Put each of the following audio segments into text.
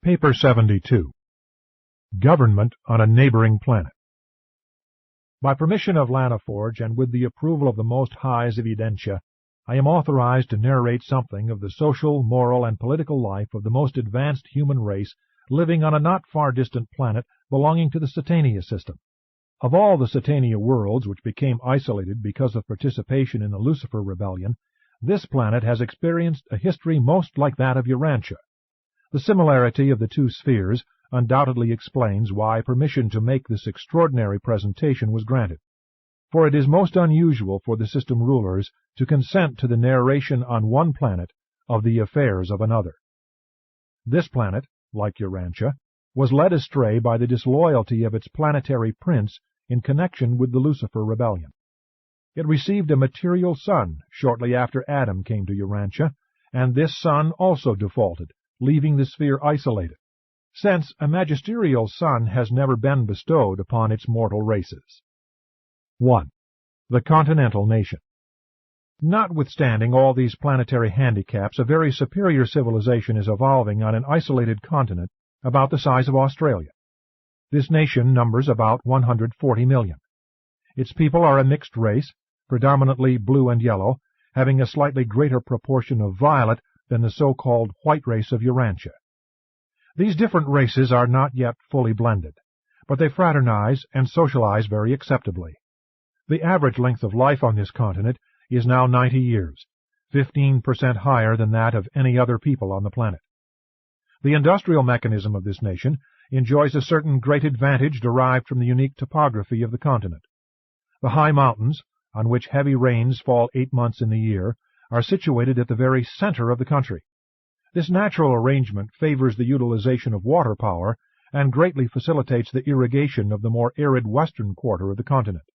Paper 72. Government on a Neighboring Planet. By permission of Lanaforge, and with the approval of the Most High's Evidentia, I am authorized to narrate something of the social, moral, and political life of the most advanced human race living on a not far distant planet belonging to the Satania system. Of all the Satania worlds which became isolated because of participation in the Lucifer Rebellion, this planet has experienced a history most like that of Urantia. The similarity of the two spheres undoubtedly explains why permission to make this extraordinary presentation was granted, for it is most unusual for the system rulers to consent to the narration on one planet of the affairs of another. This planet, like Urantia, was led astray by the disloyalty of its planetary prince in connection with the Lucifer Rebellion. It received a material son shortly after Adam came to Urantia, and this son also defaulted, leaving the sphere isolated, since a magisterial son has never been bestowed upon its mortal races. 1. The Continental Nation. Notwithstanding all these planetary handicaps, a very superior civilization is evolving on an isolated continent about the size of Australia. This nation numbers about 140 million. Its people are a mixed race, predominantly blue and yellow, having a slightly greater proportion of violet than the so-called white race of Urantia. These different races are not yet fully blended, but they fraternize and socialize very acceptably. The average length of life on this continent is now 90 years, 15% higher than that of any other people on the planet. The industrial mechanism of this nation enjoys a certain great advantage derived from the unique topography of the continent. The high mountains, on which heavy rains fall 8 months in the year, are situated at the very center of the country. This natural arrangement favors the utilization of water power and greatly facilitates the irrigation of the more arid western quarter of the continent.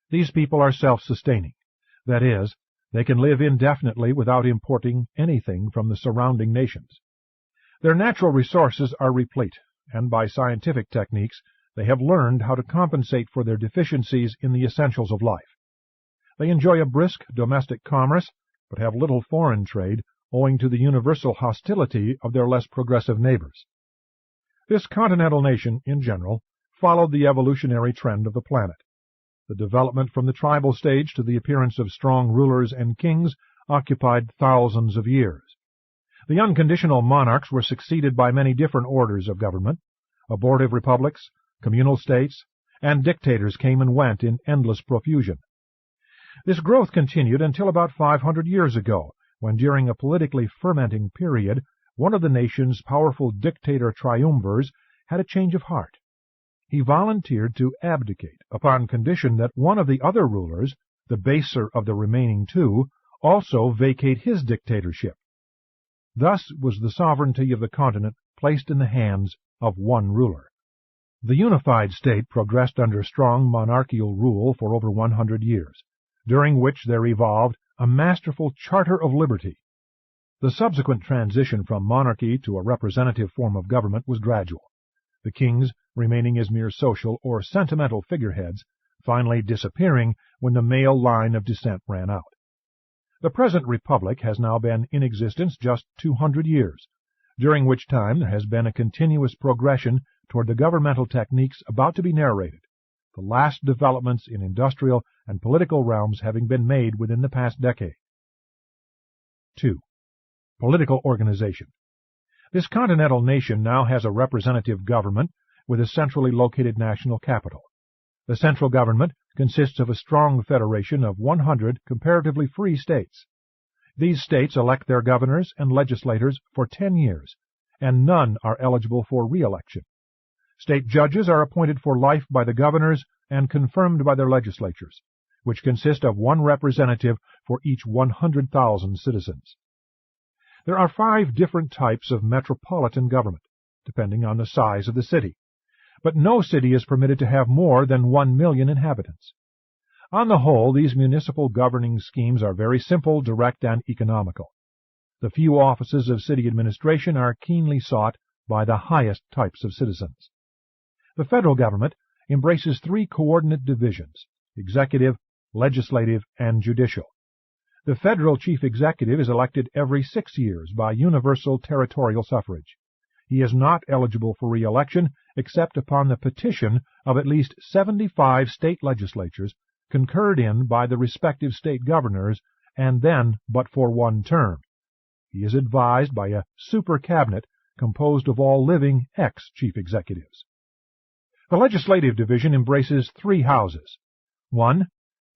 These people are self-sustaining. That is, they can live indefinitely without importing anything from the surrounding nations. Their natural resources are replete, and by scientific techniques they have learned how to compensate for their deficiencies in the essentials of life. They enjoy a brisk domestic commerce, but have little foreign trade owing to the universal hostility of their less progressive neighbors. This continental nation, in general, followed the evolutionary trend of the planet. The development from the tribal stage to the appearance of strong rulers and kings occupied thousands of years. The unconditional monarchs were succeeded by many different orders of government. Abortive republics, communal states, and dictators came and went in endless profusion. This growth continued until about 500 years ago, when during a politically fermenting period, one of the nation's powerful dictator triumvirs had a change of heart. He volunteered to abdicate upon condition that one of the other rulers, the baser of the remaining two, also vacate his dictatorship. Thus was the sovereignty of the continent placed in the hands of one ruler. The unified state progressed under strong monarchical rule for over 100 years, during which there evolved a masterful charter of liberty. The subsequent transition from monarchy to a representative form of government was gradual, the kings remaining as mere social or sentimental figureheads, finally disappearing when the male line of descent ran out. The present republic has now been in existence just 200 years, during which time there has been a continuous progression toward the governmental techniques about to be narrated, the last developments in industrial and political realms having been made within the past decade. 2. Political organization. This continental nation now has a representative government with a centrally located national capital. The central government consists of a strong federation of 100 comparatively free states. These states elect their governors and legislators for 10 years, and none are eligible for re-election. State judges are appointed for life by the governors and confirmed by their legislatures, which consist of one representative for each 100,000 citizens. There are 5 different types of metropolitan government, depending on the size of the city, but no city is permitted to have more than 1 million inhabitants. On the whole, these municipal governing schemes are very simple, direct, and economical. The few offices of city administration are keenly sought by the highest types of citizens. The federal government embraces 3 coordinate divisions: executive, legislative, and judicial. The federal chief executive is elected every 6 years by universal territorial suffrage. He is not eligible for re-election except upon the petition of at least 75 state legislatures concurred in by the respective state governors, and then but for one term. He is advised by a super cabinet composed of all living ex-chief executives. The legislative division embraces 3 houses. 1.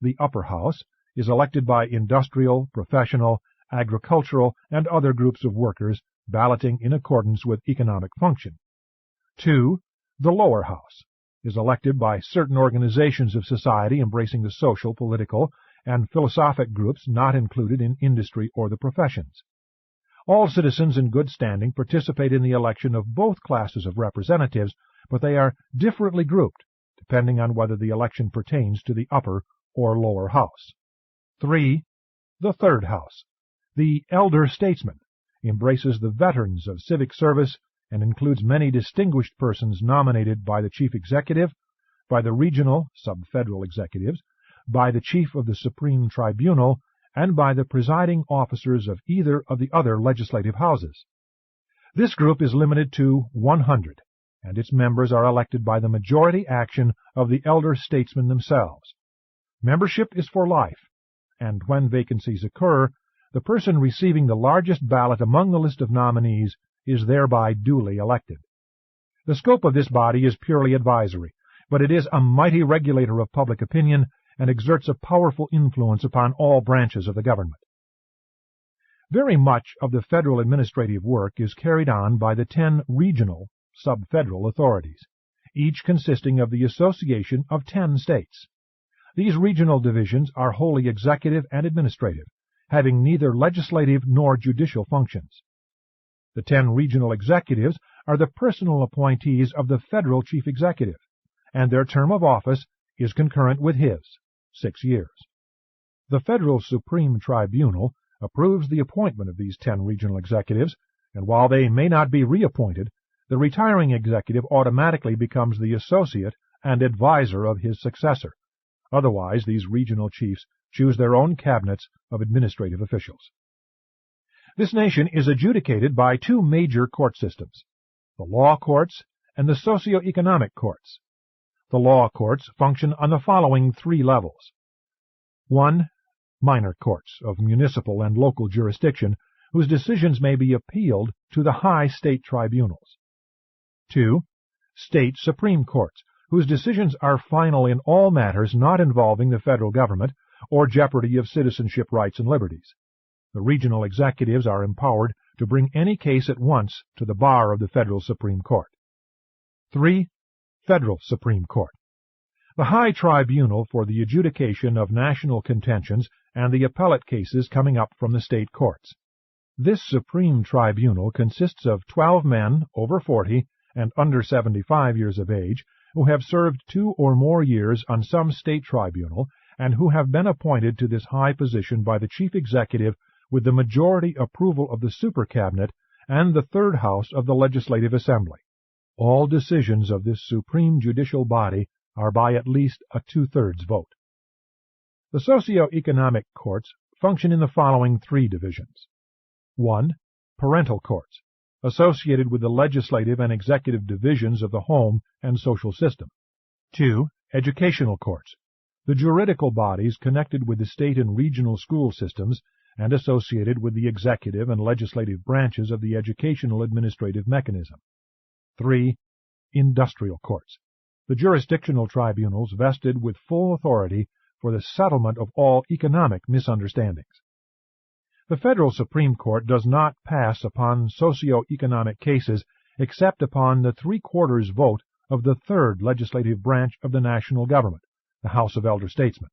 The upper house is elected by industrial, professional, agricultural, and other groups of workers balloting in accordance with economic function. 2. The lower house is elected by certain organizations of society embracing the social, political, and philosophic groups not included in industry or the professions. All citizens in good standing participate in the election of both classes of representatives, but they are differently grouped, depending on whether the election pertains to the upper or lower house. 3. The third house, the elder statesman, embraces the veterans of civic service and includes many distinguished persons nominated by the chief executive, by the regional sub-federal executives, by the chief of the Supreme Tribunal, and by the presiding officers of either of the other legislative houses. This group is limited to 100, and its members are elected by the majority action of the elder statesmen themselves. Membership is for life, and when vacancies occur, the person receiving the largest ballot among the list of nominees is thereby duly elected. The scope of this body is purely advisory, but it is a mighty regulator of public opinion and exerts a powerful influence upon all branches of the government. Very much of the federal administrative work is carried on by the 10 regional sub-federal authorities, each consisting of the association of 10 states. These regional divisions are wholly executive and administrative, having neither legislative nor judicial functions. The 10 regional executives are the personal appointees of the federal chief executive, and their term of office is concurrent with his, 6 years. The Federal Supreme Tribunal approves the appointment of these 10 regional executives, and while they may not be reappointed, the retiring executive automatically becomes the associate and advisor of his successor. Otherwise, these regional chiefs choose their own cabinets of administrative officials. This nation is adjudicated by 2 major court systems, the law courts and the SocioEconomic Courts. The law courts function on the following 3 levels. 1. Minor courts of municipal and local jurisdiction, whose decisions may be appealed to the high state tribunals. 2. State Supreme Courts, whose decisions are final in all matters not involving the federal government or jeopardy of citizenship rights and liberties. The regional executives are empowered to bring any case at once to the bar of the Federal Supreme Court. 3. Federal Supreme Court, the high tribunal for the adjudication of national contentions and the appellate cases coming up from the state courts. This Supreme Tribunal consists of 12 men over 40 and under 75 years of age who have served 2 or more years on some state tribunal and who have been appointed to this high position by the chief executive with the majority approval of the Super Cabinet and the third house of the Legislative Assembly. All decisions of this supreme judicial body are by at least a 2/3 vote. The Socioeconomic Courts function in the following 3 divisions. 1. Parental Courts, associated with the legislative and executive divisions of the home and social system. 2. Educational Courts, the juridical bodies connected with the state and regional school systems and associated with the executive and legislative branches of the educational administrative mechanism. 3. Industrial Courts, the jurisdictional tribunals vested with full authority for the settlement of all economic misunderstandings. The Federal Supreme Court does not pass upon socio-economic cases except upon the 3/4 vote of the third legislative branch of the national government, the House of Elder Statesmen.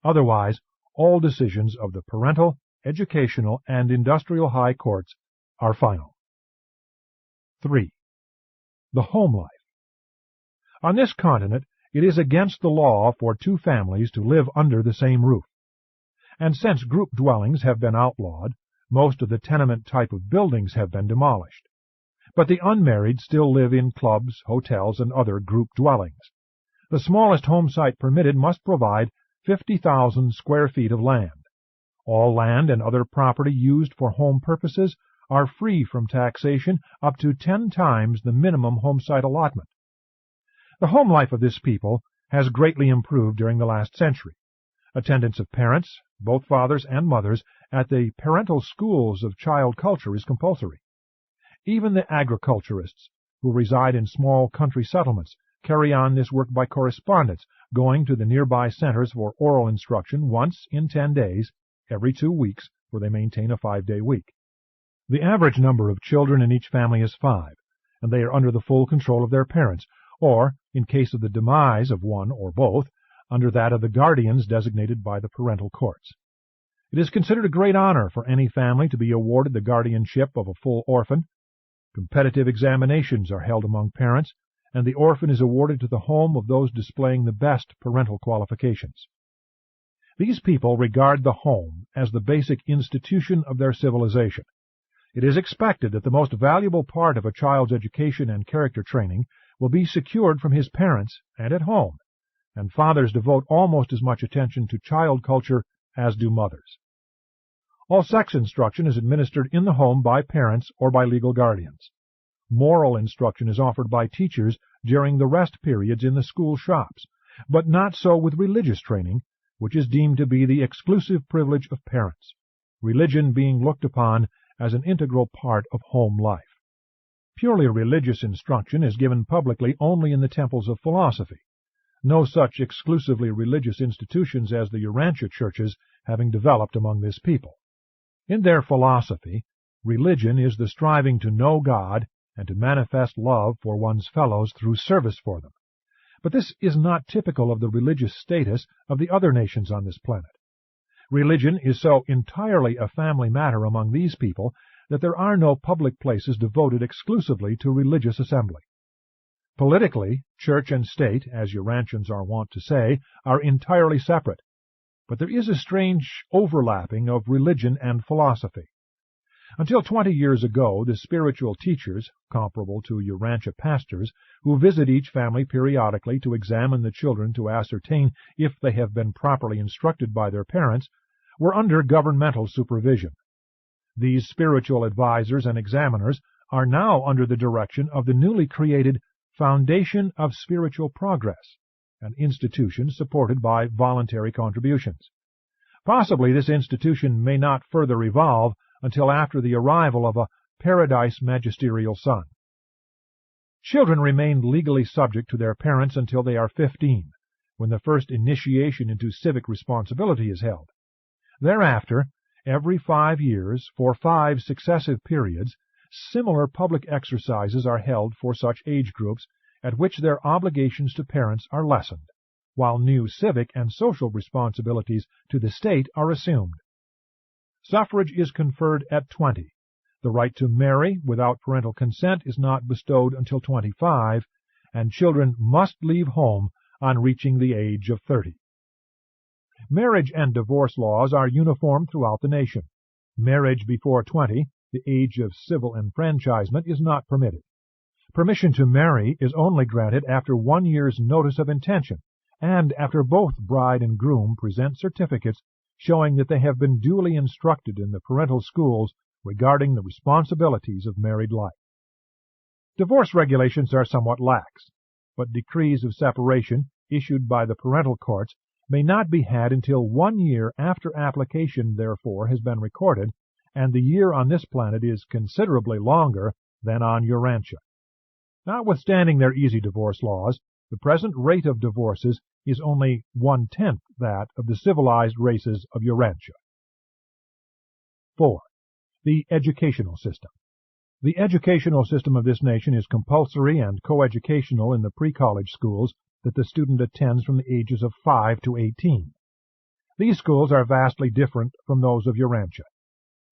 Otherwise, all decisions of the parental, educational, and industrial high courts are final. 3. The home life. On this continent, it is against the law for 2 families to live under the same roof. And since group dwellings have been outlawed, most of the tenement type of buildings have been demolished. But the unmarried still live in clubs, hotels, and other group dwellings. The smallest home site permitted must provide 50,000 square feet of land. All land and other property used for home purposes are free from taxation up to 10 times the minimum home site allotment. The home life of this people has greatly improved during the last century. Attendance of parents, both fathers and mothers, at the parental schools of child culture is compulsory. Even the agriculturists, who reside in small country settlements, carry on this work by correspondence, going to the nearby centers for oral instruction once in 10 days, every 2 weeks, for they maintain a 5-day week. The average number of children in each family is 5, and they are under the full control of their parents, or, in case of the demise of one or both, under that of the guardians designated by the parental courts. It is considered a great honor for any family to be awarded the guardianship of a full orphan. Competitive examinations are held among parents, and the orphan is awarded to the home of those displaying the best parental qualifications. These people regard the home as the basic institution of their civilization. It is expected that the most valuable part of a child's education and character training will be secured from his parents and at home, and fathers devote almost as much attention to child culture as do mothers. All sex instruction is administered in the home by parents or by legal guardians. Moral instruction is offered by teachers during the rest periods in the school shops, but not so with religious training, which is deemed to be the exclusive privilege of parents, religion being looked upon as an integral part of home life. Purely religious instruction is given publicly only in the temples of philosophy, no such exclusively religious institutions as the Urantia churches having developed among this people. In their philosophy, religion is the striving to know God and to manifest love for one's fellows through service for them. But this is not typical of the religious status of the other nations on this planet. Religion is so entirely a family matter among these people that there are no public places devoted exclusively to religious assembly. Politically, church and state, as Urantians are wont to say, are entirely separate, but there is a strange overlapping of religion and philosophy. Until 20 years ago, the spiritual teachers, comparable to Urantia pastors, who visit each family periodically to examine the children to ascertain if they have been properly instructed by their parents, were under governmental supervision. These spiritual advisors and examiners are now under the direction of the newly created Foundation of Spiritual Progress, an institution supported by voluntary contributions. Possibly this institution may not further evolve until after the arrival of a paradise magisterial son. Children remain legally subject to their parents until they are 15, when the first initiation into civic responsibility is held. Thereafter, every 5 years, for 5 successive periods, similar public exercises are held for such age groups at which their obligations to parents are lessened, while new civic and social responsibilities to the state are assumed. Suffrage is conferred at 20. The right to marry without parental consent is not bestowed until 25, and children must leave home on reaching the age of 30. Marriage and divorce laws are uniform throughout the nation. Marriage before 20, the age of civil enfranchisement, is not permitted. Permission to marry is only granted after 1 year's notice of intention, and after both bride and groom present certificates showing that they have been duly instructed in the parental schools regarding the responsibilities of married life. Divorce regulations are somewhat lax, but decrees of separation issued by the parental courts may not be had until 1 year after application therefor has been recorded, and the year on this planet is considerably longer than on Urantia. Notwithstanding their easy divorce laws, the present rate of divorces is only 1/10 that of the civilized races of Urantia. 4. The educational system. The educational system of this nation is compulsory and coeducational in the pre-college schools that the student attends from the ages of 5 to 18. These schools are vastly different from those of Urantia.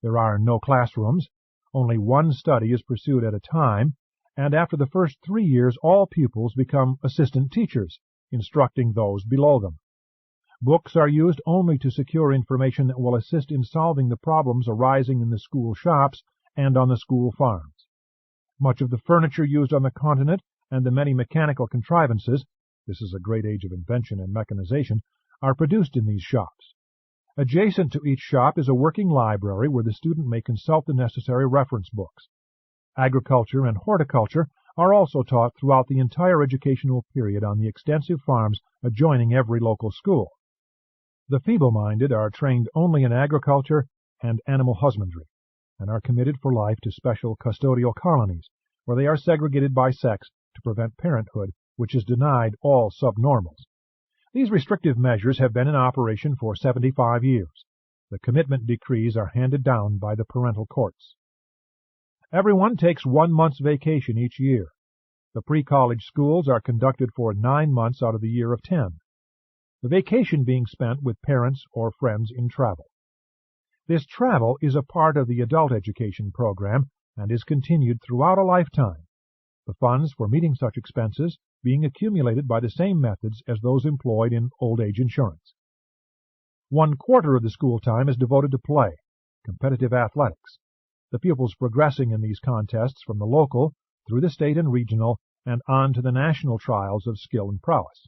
There are no classrooms, only one study is pursued at a time, and after the first 3 years all pupils become assistant teachers, instructing those below them. Books are used only to secure information that will assist in solving the problems arising in the school shops and on the school farms. Much of the furniture used on the continent and the many mechanical contrivances, this is a great age of invention and mechanization, are produced in these shops. Adjacent to each shop is a working library where the student may consult the necessary reference books. Agriculture and horticulture are also taught throughout the entire educational period on the extensive farms adjoining every local school. The feeble-minded are trained only in agriculture and animal husbandry, and are committed for life to special custodial colonies, where they are segregated by sex to prevent parenthood, which is denied all subnormals. These restrictive measures have been in operation for 75 years. The commitment decrees are handed down by the parental courts. Everyone takes 1 month's vacation each year. The pre-college schools are conducted for 9 months out of the year of 10. The vacation being spent with parents or friends in travel. This travel is a part of the adult education program and is continued throughout a lifetime, the funds for meeting such expenses being accumulated by the same methods as those employed in old age insurance. 1/4 of the school time is devoted to play, competitive athletics, the pupils progressing in these contests from the local through the state and regional and on to the national trials of skill and prowess.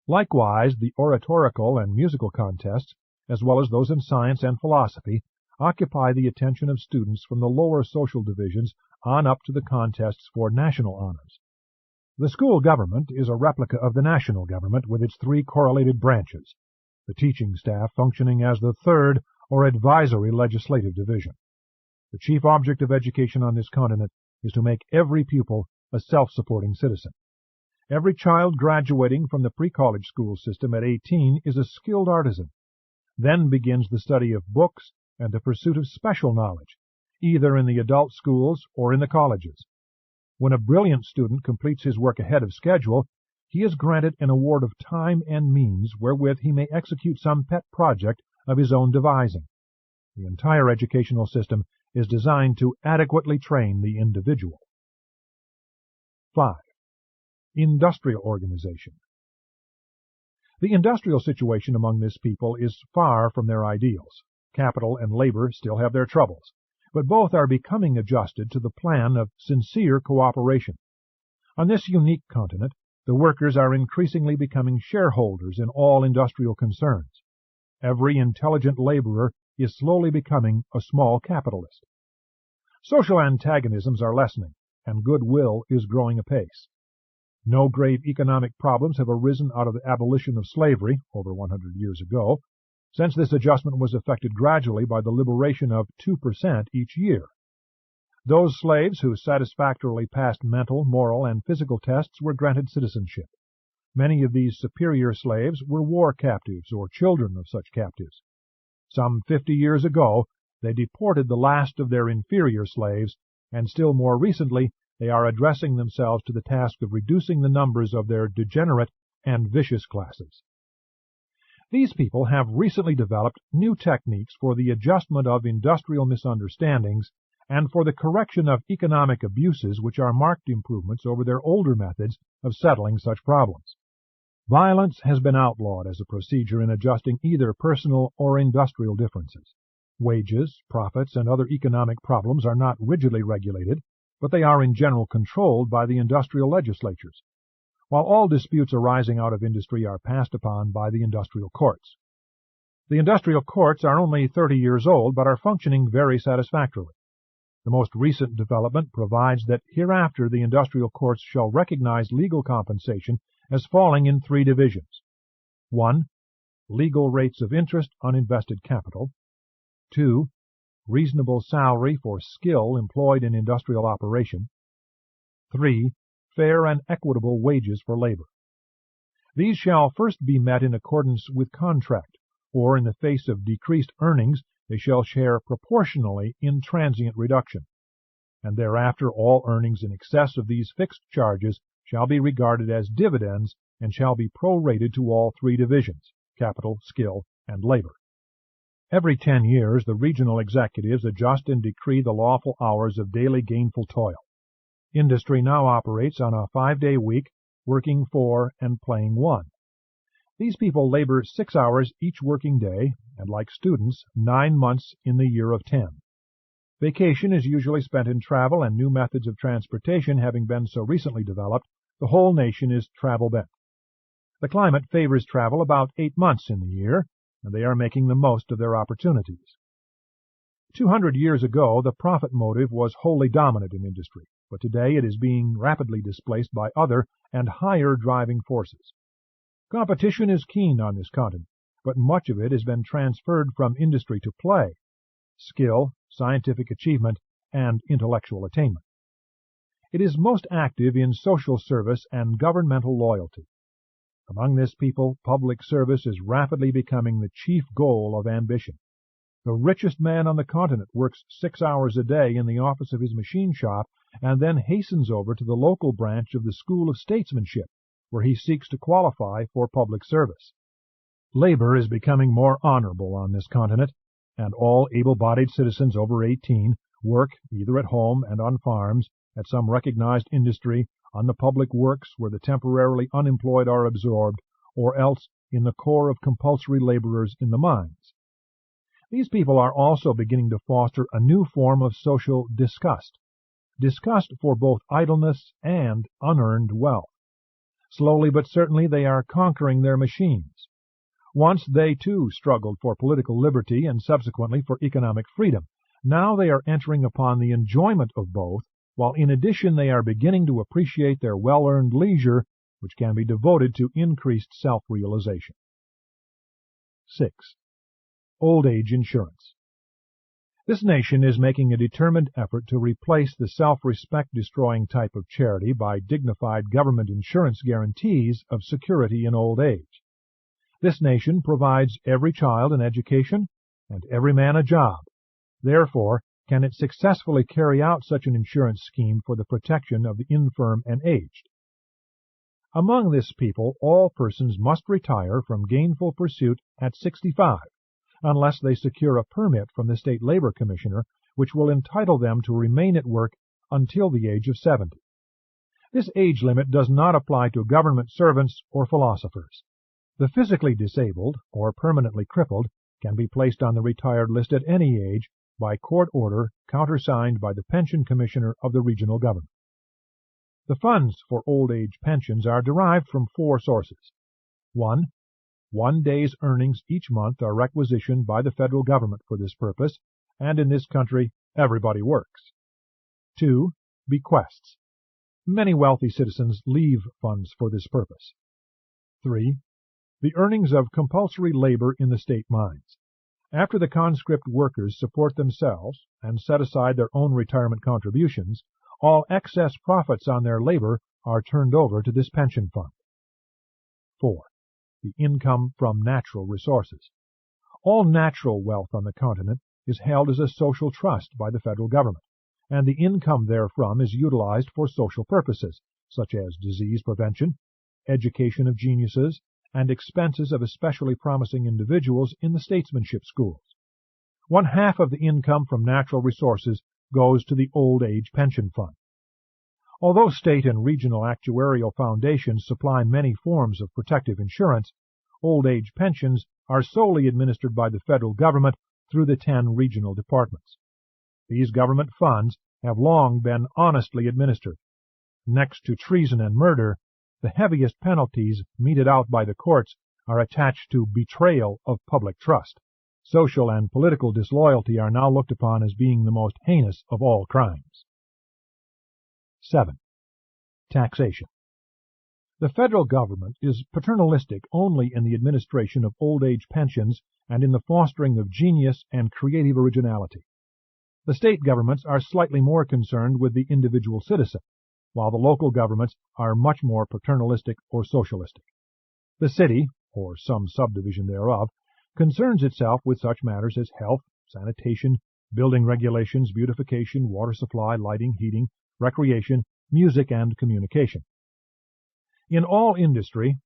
Likewise, the oratorical and musical contests, as well as those in science and philosophy, occupy the attention of students from the lower social divisions on up to the contests for national honors. The school government is a replica of the national government with its 3 correlated branches, the teaching staff functioning as the 3rd or advisory legislative division. The chief object of education on this continent is to make every pupil a self-supporting citizen. Every child graduating from the pre-college school system at 18 is a skilled artisan. Then begins the study of books and the pursuit of special knowledge, either in the adult schools or in the colleges. When a brilliant student completes his work ahead of schedule, he is granted an award of time and means wherewith he may execute some pet project of his own devising. The entire educational system is designed to adequately train the individual. 5. Industrial organization. The industrial situation among this people is far from their ideals. Capital and labor still have their troubles, but both are becoming adjusted to the plan of sincere cooperation. On this unique continent, the workers are increasingly becoming shareholders in all industrial concerns. Every intelligent laborer is slowly becoming a small capitalist. Social antagonisms are lessening, and goodwill is growing apace. No grave economic problems have arisen out of the abolition of slavery over 100 years ago, since this adjustment was effected gradually by the liberation of 2% each year. Those slaves who satisfactorily passed mental, moral, and physical tests were granted citizenship. Many of these superior slaves were war captives or children of such captives. Some 50 years ago, they deported the last of their inferior slaves, and still more recently, they are addressing themselves to the task of reducing the numbers of their degenerate and vicious classes. These people have recently developed new techniques for the adjustment of industrial misunderstandings and for the correction of economic abuses which are marked improvements over their older methods of settling such problems. Violence has been outlawed as a procedure in adjusting either personal or industrial differences. Wages, profits, and other economic problems are not rigidly regulated, but they are in general controlled by the industrial legislatures, while all disputes arising out of industry are passed upon by the industrial courts. The industrial courts are only 30 years old, but are functioning very satisfactorily. The most recent development provides that hereafter the industrial courts shall recognize legal compensation as falling in 3 divisions. 1. Legal rates of interest on invested capital. 2. Reasonable salary for skill employed in industrial operation. 3. Fair and equitable wages for labor. These shall first be met in accordance with contract, or in the face of decreased earnings they shall share proportionally in transient reduction, and thereafter all earnings in excess of these fixed charges shall be regarded as dividends and shall be prorated to all 3 divisions, capital, skill, and labor. Every 10 years the regional executives adjust and decree the lawful hours of daily gainful toil. Industry now operates on a 5-day week, working 4 and playing 1. These people labor 6 hours each working day, and like students, 9 months in the year of 10. Vacation is usually spent in travel, and new methods of transportation having been so recently developed, the whole nation is travel-bent. The climate favors travel about 8 months in the year, and they are making the most of their opportunities. 200 years ago, the profit motive was wholly dominant in industry, but today it is being rapidly displaced by other and higher driving forces. Competition is keen on this continent, but much of it has been transferred from industry to play, skill, scientific achievement, and intellectual attainment. It is most active in social service and governmental loyalty. Among this people, public service is rapidly becoming the chief goal of ambition. The richest man on the continent works 6 hours a day in the office of his machine shop and then hastens over to the local branch of the School of Statesmanship, where he seeks to qualify for public service. Labor is becoming more honorable on this continent, and all able-bodied citizens over 18 work either at home and on farms, at some recognized industry, on the public works where the temporarily unemployed are absorbed, or else in the corps of compulsory laborers in the mines. These people are also beginning to foster a new form of social disgust for both idleness and unearned wealth. Slowly but certainly they are conquering their machines. Once they too struggled for political liberty and subsequently for economic freedom. Now they are entering upon the enjoyment of both, while in addition they are beginning to appreciate their well-earned leisure, which can be devoted to increased self-realization. 6. Old age insurance. This nation is making a determined effort to replace the self-respect destroying type of charity by dignified government insurance guarantees of security in old age. This nation provides every child an education and every man a job. Therefore, can it successfully carry out such an insurance scheme for the protection of the infirm and aged? Among this people, all persons must retire from gainful pursuit at 65, unless they secure a permit from the State Labor Commissioner, which will entitle them to remain at work until the age of 70. This age limit does not apply to government servants or philosophers. The physically disabled or permanently crippled can be placed on the retired list at any age by court order countersigned by the pension commissioner of the regional government. The funds for old age pensions are derived from 4 sources. 1. 1 day's earnings each month are requisitioned by the federal government for this purpose, and in this country everybody works. 2. Bequests. Many wealthy citizens leave funds for this purpose. 3. The earnings of compulsory labor in the state mines. After the conscript workers support themselves and set aside their own retirement contributions, all excess profits on their labor are turned over to this pension fund. 4. The income from natural resources. All natural wealth on the continent is held as a social trust by the federal government, and the income therefrom is utilized for social purposes, such as disease prevention, education of geniuses, and expenses of especially promising individuals in the statesmanship schools. 1/2 of the income from natural resources goes to the Old Age Pension Fund. Although state and regional actuarial foundations supply many forms of protective insurance, old age pensions are solely administered by the federal government through the 10 regional departments. These government funds have long been honestly administered. Next to treason and murder, the heaviest penalties meted out by the courts are attached to betrayal of public trust. Social and political disloyalty are now looked upon as being the most heinous of all crimes. 7. Taxation. The federal government is paternalistic only in the administration of old age pensions and in the fostering of genius and creative originality. The state governments are slightly more concerned with the individual citizen, while the local governments are much more paternalistic or socialistic. The city, or some subdivision thereof, concerns itself with such matters as health, sanitation, building regulations, beautification, water supply, lighting, heating, recreation, music, and communication. In all industry,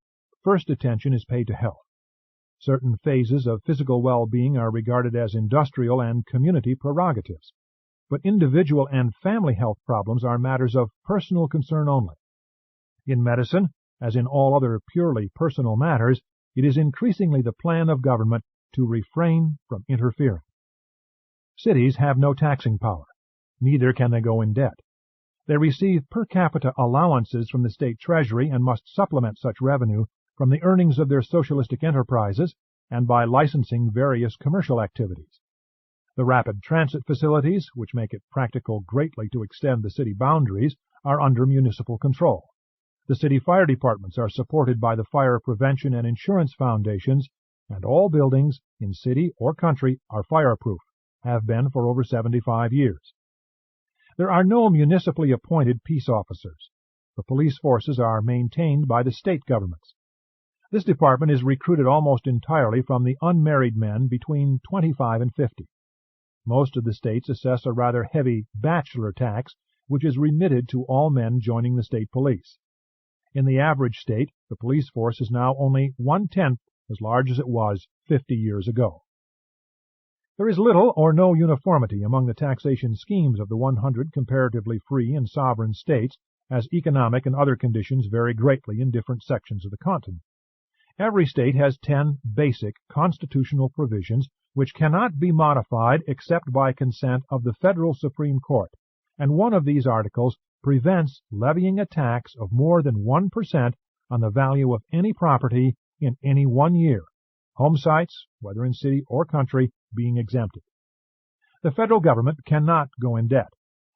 first attention is paid to health. Certain phases of physical well-being are regarded as industrial and community prerogatives, but individual and family health problems are matters of personal concern only. In medicine, as in all other purely personal matters, it is increasingly the plan of government to refrain from interfering. Cities have no taxing power, neither can they go in debt. They receive per capita allowances from the state treasury and must supplement such revenue from the earnings of their socialistic enterprises and by licensing various commercial activities. The rapid transit facilities, which make it practical greatly to extend the city boundaries, are under municipal control. The city fire departments are supported by the fire prevention and insurance foundations, and all buildings in city or country are fireproof, have been for over 75 years. There are no municipally appointed peace officers. The police forces are maintained by the state governments. This department is recruited almost entirely from the unmarried men between 25 and 50. Most of the states assess a rather heavy bachelor tax, which is remitted to all men joining the state police. In the average state, the police force is now only 1/10 as large as it was 50 years ago. There is little or no uniformity among the taxation schemes of the 100 comparatively free and sovereign states, as economic and other conditions vary greatly in different sections of the continent. Every state has 10 basic constitutional provisions which cannot be modified except by consent of the Federal Supreme Court, and one of these articles prevents levying a tax of more than 1% on the value of any property in any 1 year, home sites, whether in city or country, being exempted. The federal government cannot go in debt,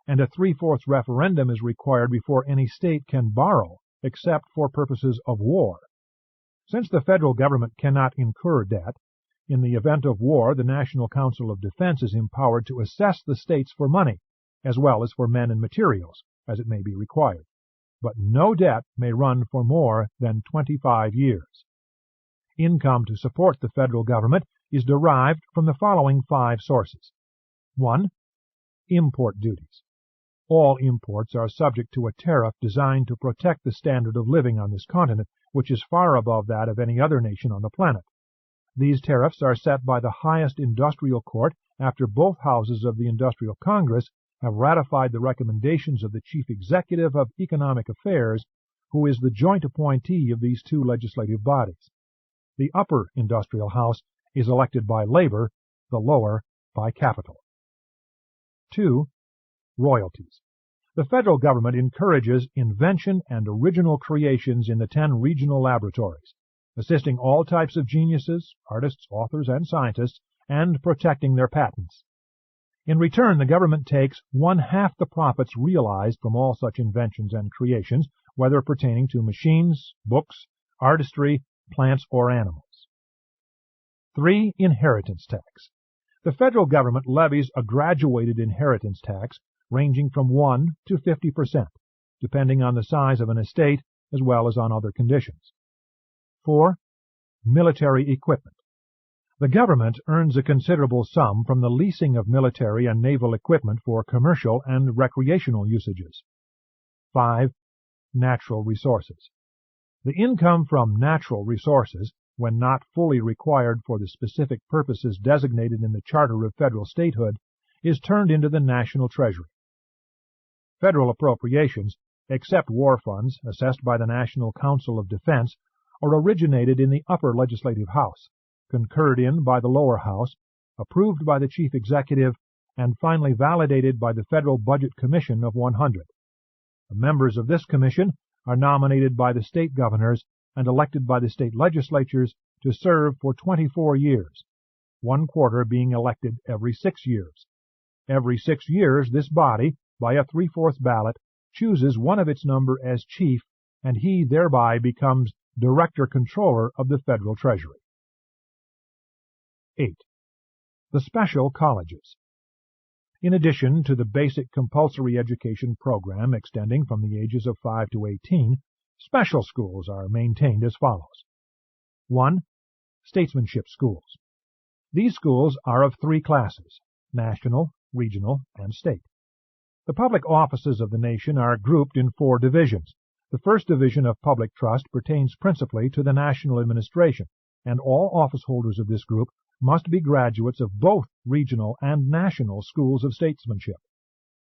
and a 3/4 referendum is required before any state can borrow, except for purposes of war. Since the federal government cannot incur debt, in the event of war the National Council of Defense is empowered to assess the states for money, as well as for men and materials, as it may be required. But no debt may run for more than 25 years. Income to support the federal government is derived from the following 5 sources. 1. Import duties. All imports are subject to a tariff designed to protect the standard of living on this continent, which is far above that of any other nation on the planet. These tariffs are set by the highest industrial court after both houses of the Industrial Congress have ratified the recommendations of the Chief Executive of Economic Affairs, who is the joint appointee of these two legislative bodies. The upper industrial house is elected by labor, the lower by capital. 2. Royalties. The federal government encourages invention and original creations in the 10 regional laboratories, assisting all types of geniuses, artists, authors, and scientists, and protecting their patents. In return, the government takes 1/2 the profits realized from all such inventions and creations, whether pertaining to machines, books, artistry, plants, or animals. 3. Inheritance tax. The federal government levies a graduated inheritance tax ranging from 1 to 50%, depending on the size of an estate as well as on other conditions. 4. Military equipment. The government earns a considerable sum from the leasing of military and naval equipment for commercial and recreational usages. 5. Natural resources. The income from natural resources, when not fully required for the specific purposes designated in the Charter of Federal Statehood, is turned into the national treasury. Federal appropriations, except war funds assessed by the National Council of Defense, are originated in the upper legislative house, concurred in by the lower house, approved by the Chief Executive, and finally validated by the Federal Budget Commission of 100. The members of this commission are nominated by the state governors and elected by the state legislatures to serve for 24 years, 1/4 being elected every 6 years. Every 6 years this body, by a 3/4 ballot, chooses one of its number as chief, and he thereby becomes Director-Controller of the Federal Treasury. 8. The special colleges. In addition to the basic compulsory education program extending from the ages of 5 to 18, special schools are maintained as follows. 1. Statesmanship schools. These schools are of 3 classes: national, regional, and state. The public offices of the nation are grouped in 4 divisions. The first division of public trust pertains principally to the national administration, and all office holders of this group must be graduates of both regional and national schools of statesmanship.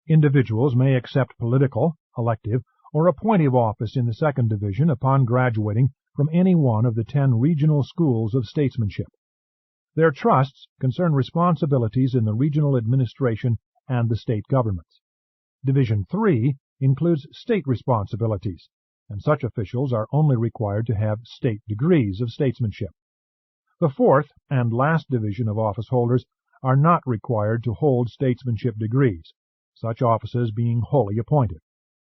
Individuals may accept political, elective, or appointive office in the second division upon graduating from any one of the 10 regional schools of statesmanship. Their trusts concern responsibilities in the regional administration and the state governments. Division 3 includes state responsibilities, and such officials are only required to have state degrees of statesmanship. The fourth and last division of office holders are not required to hold statesmanship degrees, such offices being wholly appointed.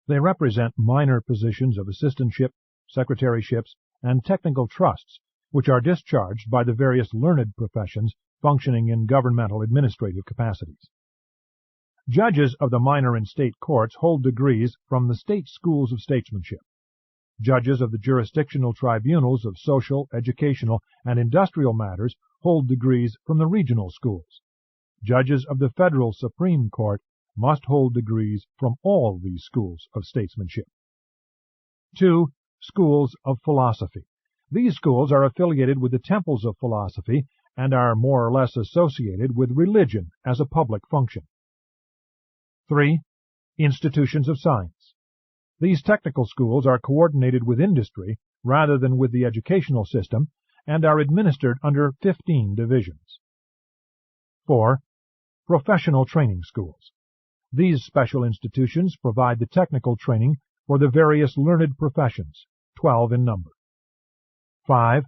They represent minor positions of assistantship, secretaryships, and technical trusts, which are discharged by the various learned professions functioning in governmental administrative capacities. Judges of the minor and state courts hold degrees from the state schools of statesmanship. Judges of the jurisdictional tribunals of social, educational, and industrial matters hold degrees from the regional schools. Judges of the federal Supreme Court must hold degrees from all these schools of statesmanship. 2. Schools of philosophy. These schools are affiliated with the temples of philosophy and are more or less associated with religion as a public function. 3. Institutions of science. These technical schools are coordinated with industry rather than with the educational system and are administered under 15 divisions. 4. Professional training schools. These special institutions provide the technical training for the various learned professions, 12 in number. 5.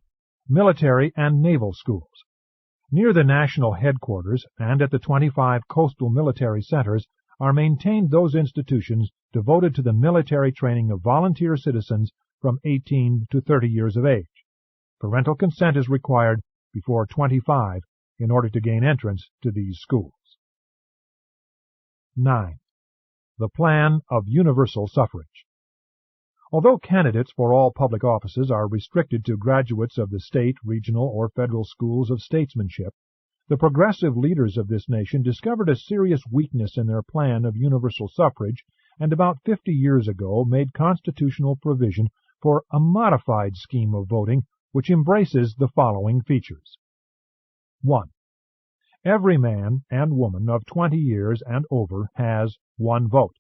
Military and naval schools. Near the national headquarters and at the 25 coastal military centers are maintained those institutions devoted to the military training of volunteer citizens from 18 to 30 years of age. Parental consent is required before 25 in order to gain entrance to these schools. 9. The plan of universal suffrage. Although candidates for all public offices are restricted to graduates of the state, regional, or federal schools of statesmanship, the progressive leaders of this nation discovered a serious weakness in their plan of universal suffrage and about 50 years ago made constitutional provision for a modified scheme of voting which embraces the following features. 1. Every man and woman of 20 years and over has one vote.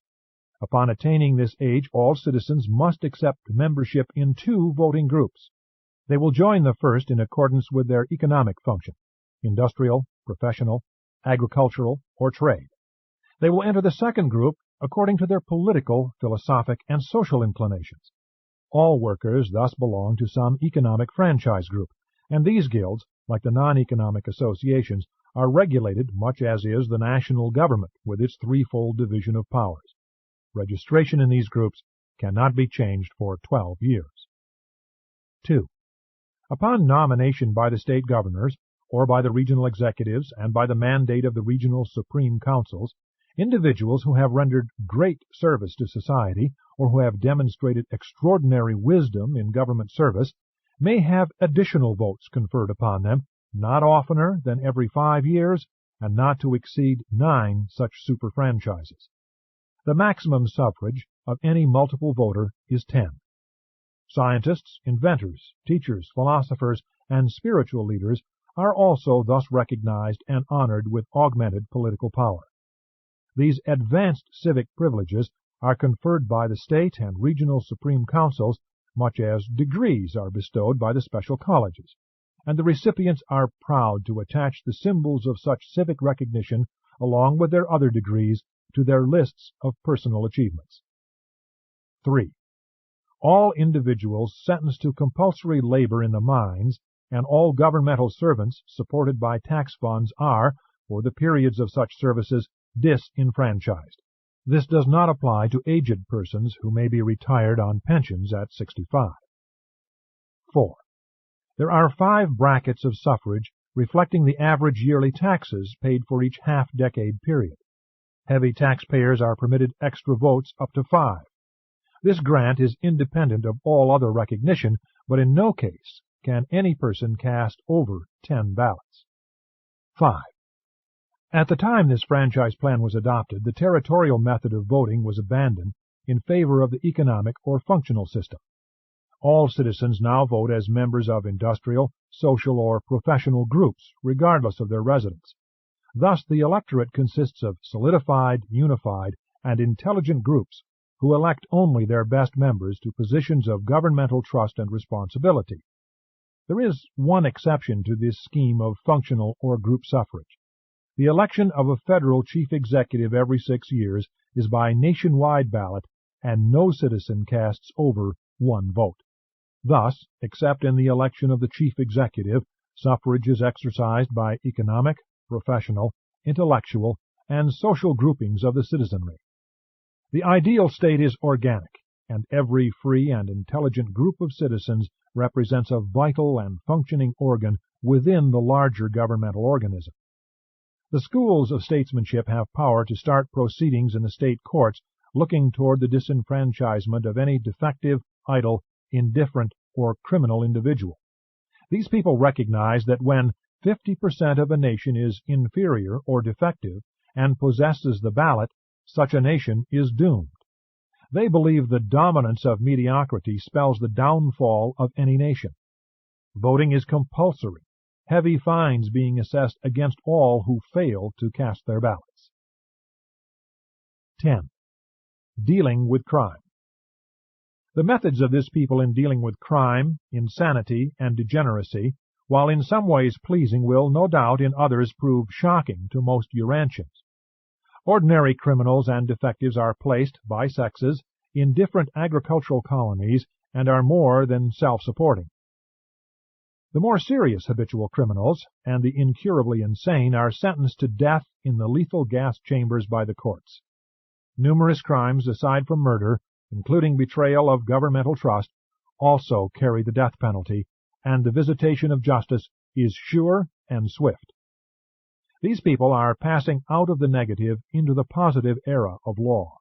Upon attaining this age, all citizens must accept membership in 2 voting groups. They will join the first in accordance with their economic function, industrial, professional, agricultural, or trade. They will enter the second group according to their political, philosophic, and social inclinations. All workers thus belong to some economic franchise group, and these guilds, like the non-economic associations, are regulated much as is the national government with its threefold division of powers. Registration in these groups cannot be changed for 12 years. 2. Upon nomination by the state governors, or by the regional executives and by the mandate of the regional supreme councils, individuals who have rendered great service to society or who have demonstrated extraordinary wisdom in government service may have additional votes conferred upon them, not oftener than every 5 years, and not to exceed 9 such superfranchises. The maximum suffrage of any multiple voter is 10. Scientists, inventors, teachers, philosophers, and spiritual leaders are also thus recognized and honored with augmented political power. These advanced civic privileges are conferred by the state and regional supreme councils much as degrees are bestowed by the special colleges, and the recipients are proud to attach the symbols of such civic recognition along with their other degrees to their lists of personal achievements. 3. All individuals sentenced to compulsory labor in the mines and all governmental servants supported by tax funds are, for the periods of such services, disenfranchised. This does not apply to aged persons who may be retired on pensions at 65. 4. There are 5 brackets of suffrage reflecting the average yearly taxes paid for each half-decade period. Heavy taxpayers are permitted extra votes up to 5. This grant is independent of all other recognition, but in no case can any person cast over 10 ballots. 5. At the time this franchise plan was adopted, the territorial method of voting was abandoned in favor of the economic or functional system. All citizens now vote as members of industrial, social, or professional groups, regardless of their residence. Thus, the electorate consists of solidified, unified, and intelligent groups who elect only their best members to positions of governmental trust and responsibility. There is one exception to this scheme of functional or group suffrage. The election of a federal chief executive every 6 years is by nationwide ballot, and no citizen casts over 1 vote. Thus, except in the election of the chief executive, Suffrage is exercised by economic, professional, intellectual, and social groupings of the citizenry. The ideal state is organic, and every free and intelligent group of citizens represents a vital and functioning organ within the larger governmental organism. The schools of statesmanship have power to start proceedings in the state courts looking toward the disenfranchisement of any defective, idle, indifferent, or criminal individual. These people recognize that when 50% of a nation is inferior or defective and possesses the ballot, such a nation is doomed. They believe the dominance of mediocrity spells the downfall of any nation. Voting is compulsory, heavy fines being assessed against all who fail to cast their ballots. 10. Dealing with crime. The methods of this people in dealing with crime, insanity, and degeneracy, while in some ways pleasing, will, no doubt, in others prove shocking to most Urantians. Ordinary criminals and defectives are placed, by sexes, in different agricultural colonies and are more than self-supporting. The more serious habitual criminals and the incurably insane are sentenced to death in the lethal gas chambers by the courts. Numerous crimes, aside from murder, including betrayal of governmental trust, also carry the death penalty, and the visitation of justice is sure and swift. These people are passing out of the negative into the positive era of law.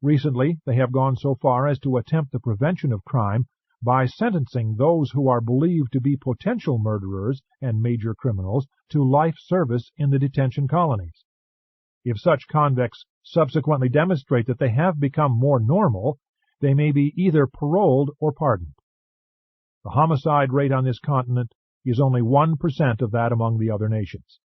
Recently, they have gone so far as to attempt the prevention of crime by sentencing those who are believed to be potential murderers and major criminals to life service in the detention colonies. If such convicts subsequently demonstrate that they have become more normal, they may be either paroled or pardoned. The homicide rate on this continent is only 1% of that among the other nations.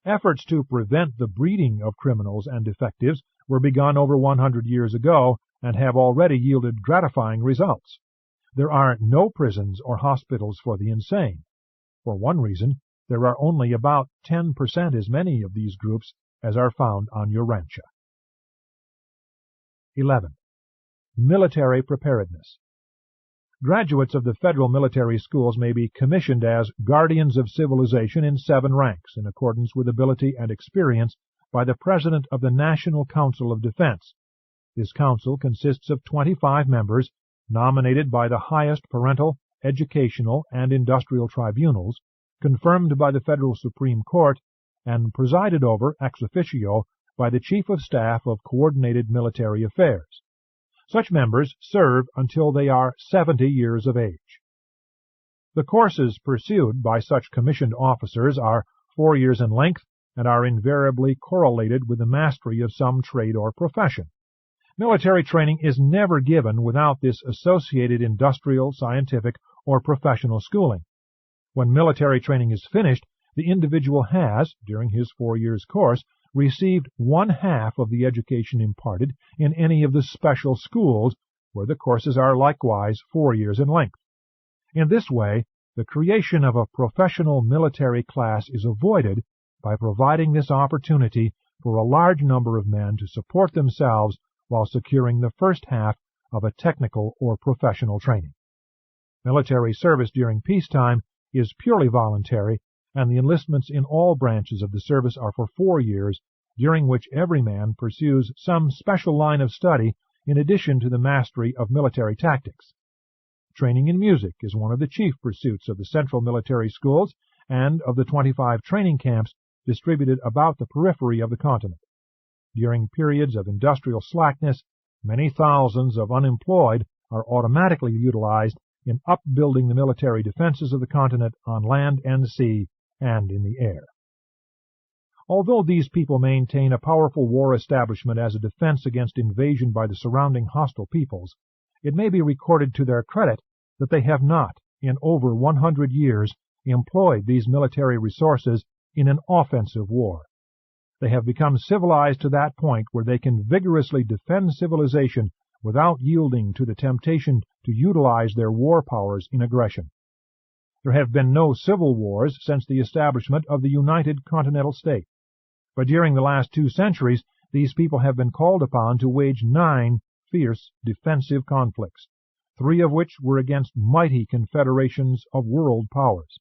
Efforts to prevent the breeding of criminals and defectives were begun over 100 years ago and have already yielded gratifying results. There are no prisons or hospitals for the insane. For one reason, there are only about 10% as many of these groups as are found on Urantia. 11. Military preparedness. Graduates of the federal military schools may be commissioned as guardians of civilization in 7 ranks, in accordance with ability and experience, by the President of the National Council of Defense. This council consists of 25 members, nominated by the highest parental, educational, and industrial tribunals, confirmed by the Federal Supreme Court, and presided over ex officio by the Chief of Staff of Coordinated Military Affairs. Such members serve until they are 70 years of age. The courses pursued by such commissioned officers are 4 years in length and are invariably correlated with the mastery of some trade or profession. Military training is never given without this associated industrial, scientific, or professional schooling. When military training is finished, the individual has, during his 4 years' course, received 1/2 of the education imparted in any of the special schools, where the courses are likewise 4 years in length. In this way, the creation of a professional military class is avoided by providing this opportunity for a large number of men to support themselves while securing the first half of a technical or professional training. Military service during peacetime is purely voluntary, and the enlistments in all branches of the service are for 4 years, during which every man pursues some special line of study in addition to the mastery of military tactics. Training in music is one of the chief pursuits of the central military schools and of the 25 training camps distributed about the periphery of the continent. During periods of industrial slackness, many thousands of unemployed are automatically utilized in upbuilding the military defenses of the continent on land and sea and in the air. Although these people maintain a powerful war establishment as a defense against invasion by the surrounding hostile peoples, it may be recorded to their credit that they have not, in over 100 years, employed these military resources in an offensive war. They have become civilized to that point where they can vigorously defend civilization without yielding to the temptation to utilize their war powers in aggression. There have been no civil wars since the establishment of the United Continental State, but during the last 2 centuries these people have been called upon to wage 9 fierce defensive conflicts, 3 of which were against mighty confederations of world powers.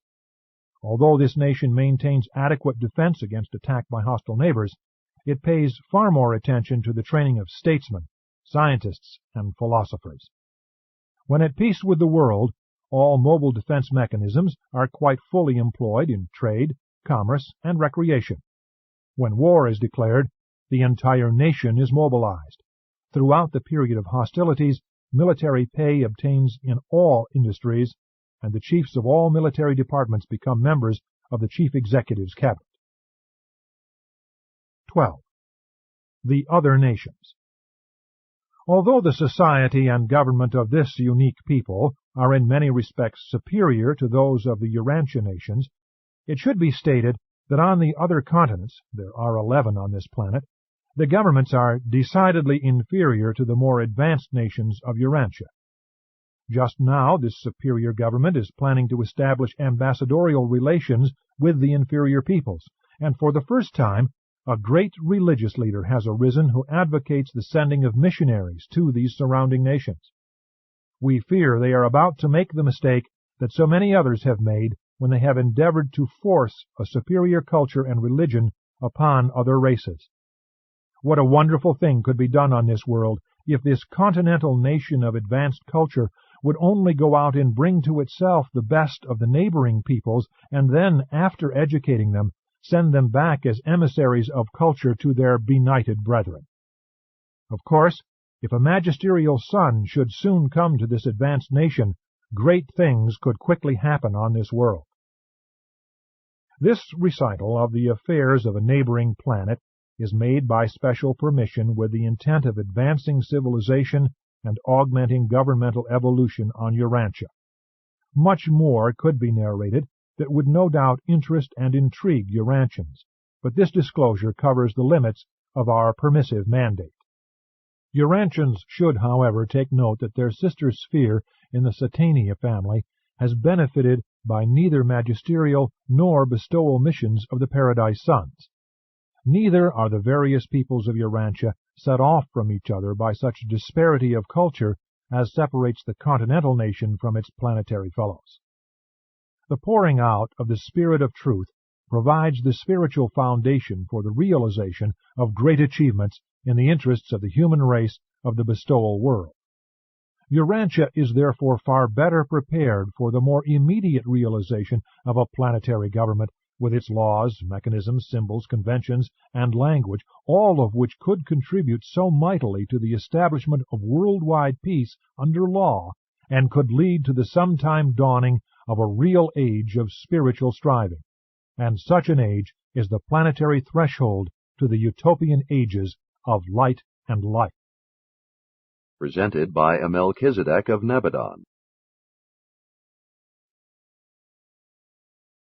Although this nation maintains adequate defense against attack by hostile neighbors, it pays far more attention to the training of statesmen, scientists, and philosophers. When at peace with the world, all mobile defense mechanisms are quite fully employed in trade, commerce, and recreation. When war is declared, the entire nation is mobilized. Throughout the period of hostilities, military pay obtains in all industries, and the chiefs of all military departments become members of the Chief Executive's cabinet. 12. The other nations. Although the society and government of this unique people are in many respects superior to those of the Urantia nations, it should be stated that on the other continents, there are 11 on this planet, the governments are decidedly inferior to the more advanced nations of Urantia. Just now, this superior government is planning to establish ambassadorial relations with the inferior peoples, and for the first time, a great religious leader has arisen who advocates the sending of missionaries to these surrounding nations. We fear they are about to make the mistake that so many others have made when they have endeavored to force a superior culture and religion upon other races. What a wonderful thing could be done on this world if this continental nation of advanced culture would only go out and bring to itself the best of the neighboring peoples, and then, after educating them, send them back as emissaries of culture to their benighted brethren. Of course, if a magisterial son should soon come to this advanced nation, great things could quickly happen on this world. This recital of the affairs of a neighboring planet is made by special permission with the intent of advancing civilization and augmenting governmental evolution on Urantia. Much more could be narrated that would no doubt interest and intrigue Urantians, but this disclosure covers the limits of our permissive mandate. Urantians should, however, take note that their sister sphere in the Satania family has benefited by neither magisterial nor bestowal missions of the Paradise Sons. Neither are the various peoples of Urantia set off from each other by such disparity of culture as separates the continental nation from its planetary fellows. The pouring out of the Spirit of Truth provides the spiritual foundation for the realization of great achievements in the interests of the human race of the bestowal world. Urantia is therefore far better prepared for the more immediate realization of a planetary government with its laws, mechanisms, symbols, conventions, and language, all of which could contribute so mightily to the establishment of worldwide peace under law, and could lead to the sometime dawning of a real age of spiritual striving. And such an age is the planetary threshold to the utopian ages of light and life. Presented by a Melchizedek of Nebadon.